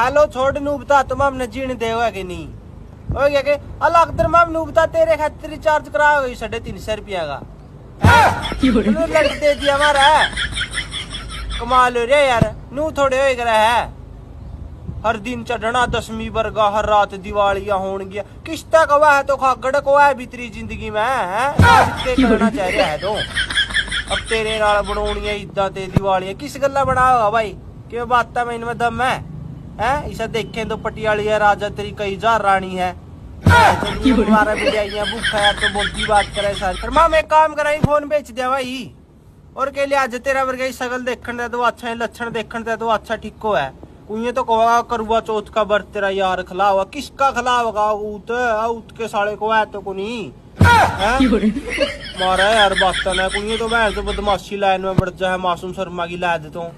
hello छोड़ नू बता तुम हमने जीने दे कि नहीं हो गया के अल्लाह अख्तर मैम नू बता तेरे खातिर रिचार्ज करा 350 रुपया का लट दे दिया हमारा कमाल हो रहा यार नू थोड़े हो करा है हर दिन चढ़ना 10वीं वर्गा हर रात दिवालियां होणगियां किस्ता कवा है तो खागड़ को है भीतरी जिंदगी में है करना चाह रहा है तो अब तेरे नाल बनाउणियां इदा ते दिवालियां किस गल्ला बनाओगा भाई कि बात में इनमें दम है इसे देखें तो पटियाली है राजा तेरी कई हजार रानी है हमारा बिटिया भूखा है तो बोलती बात करे सर मां मैं काम कराई फोन बेच दिया भाई और के लिए आज तेरा वर्गा शगल देखने दे तो अच्छा है लक्षण देखने दे तो अच्छा ठीक है उन्हें तो कहा करुआ चौथ का व्रत तेरा यार खिलावा किसका खिलावा ऊत के साले को है तो कुनी मारा यार बात ना कुनी तो मैं तो बदमाशी लाइन में बढ़ जाए मासूम शर्मा की ला दे तो